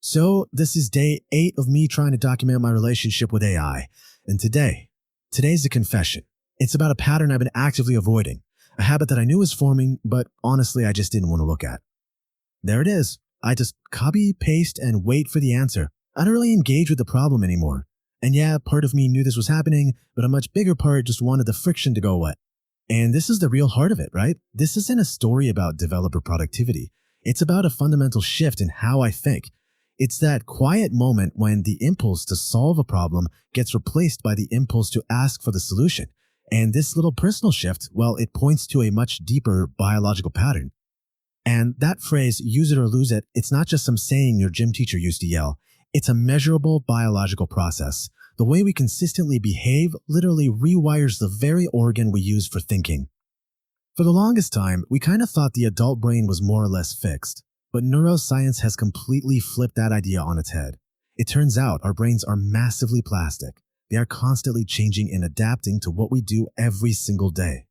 So, this is day 8 of me trying to document my relationship with AI. And today's a confession. It's about a pattern I've been actively avoiding, a habit that I knew was forming, but honestly, I just didn't want to look at. There it is. I just copy, paste, and wait for the answer. I don't really engage with the problem anymore. And yeah, part of me knew this was happening, but a much bigger part just wanted the friction to go away. And this is the real heart of it, right? This isn't a story about developer productivity. It's about a fundamental shift in how I think. It's that quiet moment when the impulse to solve a problem gets replaced by the impulse to ask for the solution. And this little personal shift, well, it points to a much deeper biological pattern. And that phrase, use it or lose it, it's not just some saying your gym teacher used to yell. It's a measurable biological process. The way we consistently behave literally rewires the very organ we use for thinking. For the longest time, we kind of thought the adult brain was more or less fixed. But neuroscience has completely flipped that idea on its head. It turns out our brains are massively plastic. They are constantly changing and adapting to what we do every single day.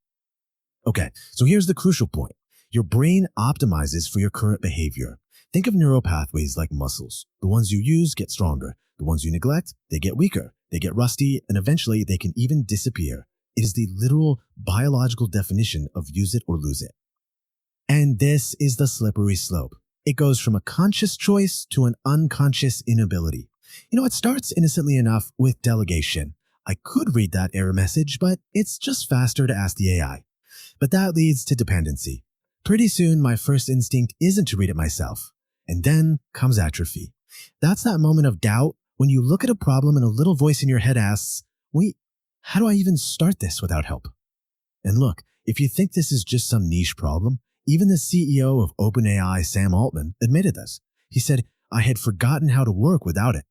Okay, so here's the crucial point. Your brain optimizes for your current behavior. Think of neural pathways like muscles. The ones you use get stronger. The ones you neglect, they get weaker. They get rusty, and eventually they can even disappear. It is the literal biological definition of use it or lose it. And this is the slippery slope. It goes from a conscious choice to an unconscious inability. It starts innocently enough with delegation. I could read that error message, but it's just faster to ask the AI. But that leads to dependency. Pretty soon, my first instinct isn't to read it myself. And then comes atrophy. That's that moment of doubt when you look at a problem and a little voice in your head asks, wait, how do I even start this without help? And look, if you think this is just some niche problem, even the CEO of OpenAI, Sam Altman, admitted this. He said, I had forgotten how to work without it.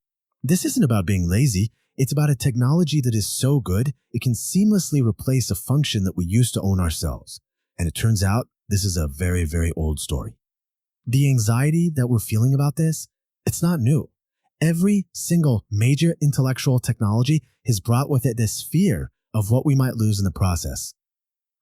This isn't about being lazy. It's about a technology that is so good, it can seamlessly replace a function that we used to own ourselves. And it turns out, this is a very, very old story. The anxiety that we're feeling about this, it's not new. Every single major intellectual technology has brought with it this fear of what we might lose in the process.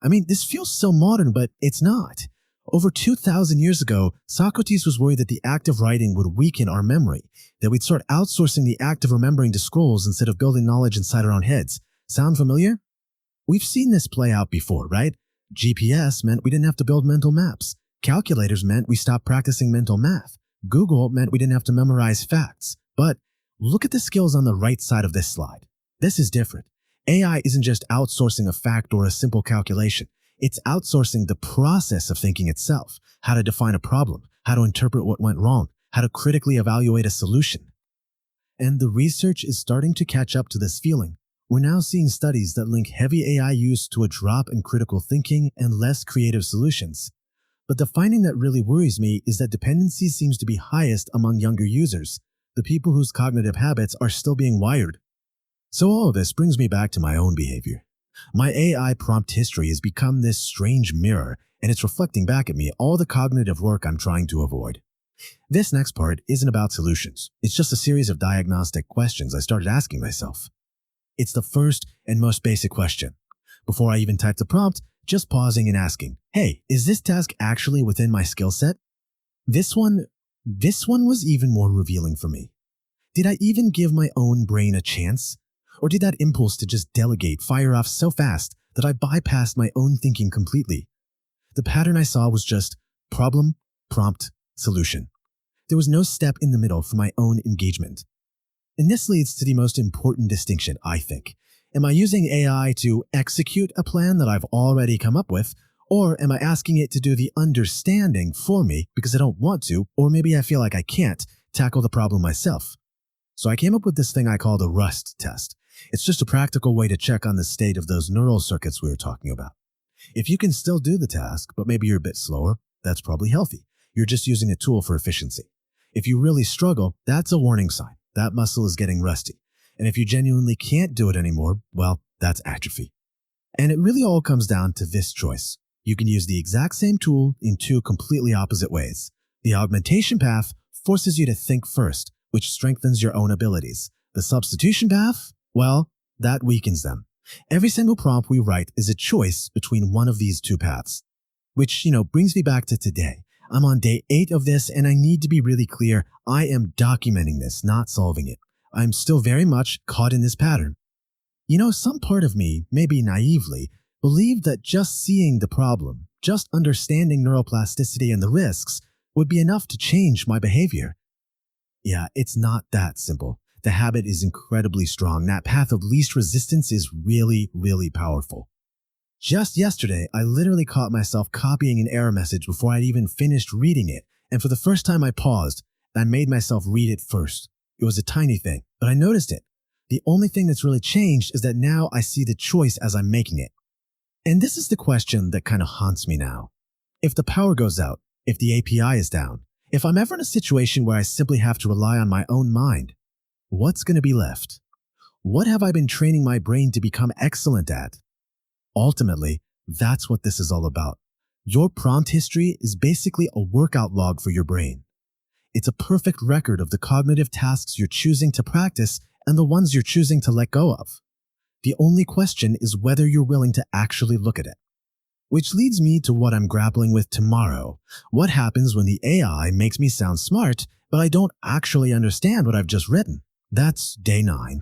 I mean, this feels so modern, but it's not. Over 2,000 years ago, Socrates was worried that the act of writing would weaken our memory, that we'd start outsourcing the act of remembering to scrolls instead of building knowledge inside our own heads. Sound familiar? We've seen this play out before, right? GPS meant we didn't have to build mental maps. Calculators meant we stopped practicing mental math. Google meant we didn't have to memorize facts. But look at the skills on the right side of this slide. This is different. AI isn't just outsourcing a fact or a simple calculation. It's outsourcing the process of thinking itself, how to define a problem, how to interpret what went wrong, how to critically evaluate a solution. And the research is starting to catch up to this feeling. We're now seeing studies that link heavy AI use to a drop in critical thinking and less creative solutions. But the finding that really worries me is that dependency seems to be highest among younger users, the people whose cognitive habits are still being wired. So all of this brings me back to my own behavior. My AI prompt history has become this strange mirror, and it's reflecting back at me all the cognitive work I'm trying to avoid. This next part isn't about solutions. It's just a series of diagnostic questions I started asking myself. It's the first and most basic question. Before I even type the prompt, just pausing and asking, hey, is this task actually within my skill set? This one was even more revealing for me. Did I even give my own brain a chance? Or did that impulse to just delegate fire off so fast that I bypassed my own thinking completely? The pattern I saw was just problem, prompt, solution. There was no step in the middle for my own engagement. And this leads to the most important distinction, I think. Am I using AI to execute a plan that I've already come up with, or am I asking it to do the understanding for me because I don't want to, or maybe I feel like I can't tackle the problem myself? So I came up with this thing I call the Rust test. It's just a practical way to check on the state of those neural circuits we were talking about. If you can still do the task, but maybe you're a bit slower, that's probably healthy. You're just using a tool for efficiency. If you really struggle, that's a warning sign. That muscle is getting rusty. And if you genuinely can't do it anymore, well, that's atrophy. And it really all comes down to this choice. You can use the exact same tool in two completely opposite ways. The augmentation path forces you to think first, which strengthens your own abilities. The substitution path, well, that weakens them. Every single prompt we write is a choice between one of these two paths. Which, brings me back to today. I'm on day 8 of this, and I need to be really clear. I am documenting this, not solving it. I'm still very much caught in this pattern. Some part of me, maybe naively, believed that just seeing the problem, just understanding neuroplasticity and the risks, would be enough to change my behavior. Yeah, it's not that simple. The habit is incredibly strong. That path of least resistance is really, really powerful. Just yesterday, I literally caught myself copying an error message before I'd even finished reading it, and for the first time I paused, and I made myself read it first. It was a tiny thing, but I noticed it. The only thing that's really changed is that now I see the choice as I'm making it. And this is the question that kind of haunts me now. If the power goes out, if the API is down, if I'm ever in a situation where I simply have to rely on my own mind, what's going to be left? What have I been training my brain to become excellent at? Ultimately, that's what this is all about. Your prompt history is basically a workout log for your brain. It's a perfect record of the cognitive tasks you're choosing to practice and the ones you're choosing to let go of. The only question is whether you're willing to actually look at it. Which leads me to what I'm grappling with tomorrow. What happens when the AI makes me sound smart, but I don't actually understand what I've just written? That's day 9.